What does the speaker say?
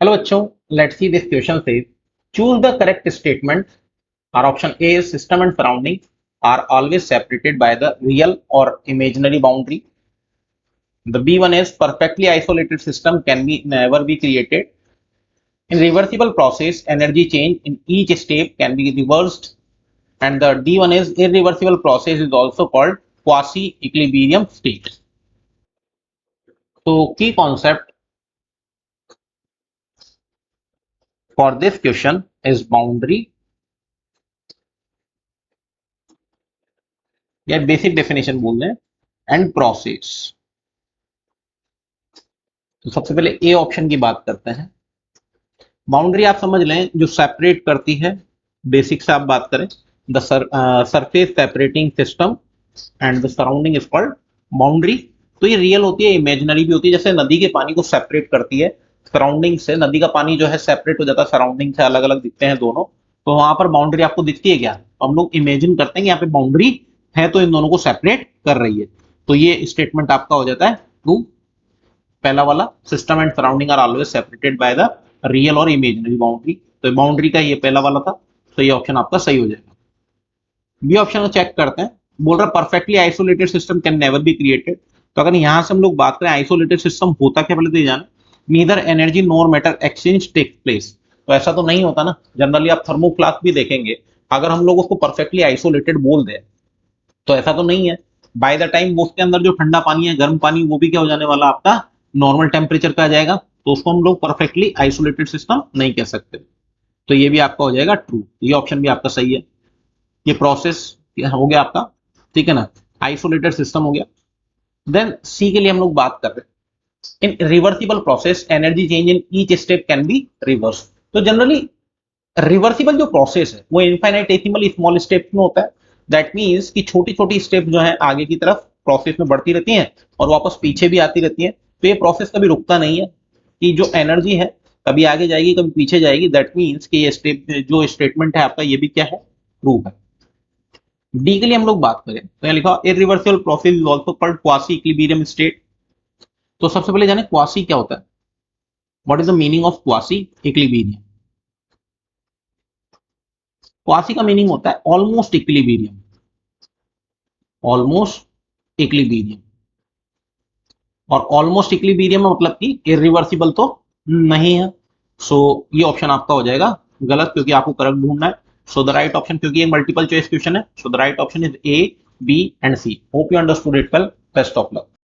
Hello बच्चों, let's see this question says choose the correct statement. Our option A is system and surrounding are always separated by the real or imaginary boundary. The B one is perfectly isolated system can be never be created. In reversible process, energy change in each step can be reversed. And the D one is irreversible process is also called quasi equilibrium state. So key concept for this question is boundary या basic definition बोल रहे हैं and process. तो सबसे पहले A option की बात करते हैं। बाउंड्री आप समझ लें जो सेपरेट करती है, बेसिक से आप बात करें the surface separating system and the surrounding is called boundary. तो ये रियल होती है, इमेजिनरी भी होती है। जैसे नदी के पानी को सेपरेट करती है सराउंडिंग से, नदी का पानी जो है सेपरेट हो जाता है सराउंडिंग से, अलग अलग दिखते हैं दोनों। तो वहां पर बाउंड्री आपको दिखती है क्या? तो हम लोग इमेजिन करते हैं कि यहाँ पे बाउंड्री है तो इन दोनों को सेपरेट कर रही है। तो ये स्टेटमेंट आपका हो जाता है ट्रू। पहला वाला system and surrounding are always separated by the real और इमेजिनरी बाउंड्री। तो बाउंड्री का ये पहला वाला था, तो ये ऑप्शन आपका सही हो जाएगा। बी ऑप्शन को चेक करते हैं। बोल रहा perfectly isolated system can never be created. तो अगर यहां से हम लोग बात करें आइसोलेटेड सिस्टम होता क्या, पहले तो ये जाना neither energy nor matter exchange take place. तो ऐसा तो नहीं होता ना। जनरली आप थर्मोफ्लास्क भी देखेंगे, अगर हम लोग उसको परफेक्टली आइसोलेटेड बोल दें तो ऐसा तो नहीं है। बाय द टाइम वो उसके अंदर जो ठंडा पानी है, गर्म पानी, वो भी क्या हो जाने वाला आपका नॉर्मल टेम्परेचर का आ जाएगा। तो उसको हम लोग परफेक्टली आइसोलेटेड सिस्टम नहीं कह सकते। तो ये भी आपका हो जाएगा ट्रू। ये ऑप्शन भी आपका सही है। ये प्रोसेस हो गया आपका, ठीक है ना, आइसोलेटेड सिस्टम हो गया। देन सी के लिए हम लोग बात कर रहे हैं इन reversible process energy change in each step can be reverse. तो जनरली रिवर्सिबल जो प्रोसेस है वो इनफाइनाइटेसिमल स्मॉल स्टेप में होता है। दैट मीन्स कि छोटी छोटी स्टेप जो है आगे की तरफ प्रोसेस में बढ़ती रहती हैं और वापस पीछे भी आती रहती हैं। तो ये प्रोसेस कभी रुकता नहीं है कि जो एनर्जी है कभी आगे जाएगी कभी पीछे जाएगी। दैट मीन्स कि ये स्टेप जो स्टेटमेंट है आपका ये भी क्या है, ट्रू है। डी के लिए हम लोग बात करें तो यहाँ लिखा irreversible process is also called quasi equilibrium state. तो सबसे पहले जाने क्वासी क्या होता है, what is the meaning of quasi equilibrium. Quasi का मीनिंग होता है ऑलमोस्ट इक्विलिब्रियम, ऑलमोस्ट इक्विलिब्रियम। और ऑलमोस्ट इक्विलिब्रियम में मतलब कि इरिवर्सिबल तो नहीं है। सो ये ऑप्शन आपका हो जाएगा गलत, क्योंकि आपको करेक्ट ढूंढना है। सो द राइट ऑप्शन, क्योंकि ये मल्टीपल चॉइस क्वेश्चन है, so the right option is A, B and C. Hope you understood it well. Best of luck.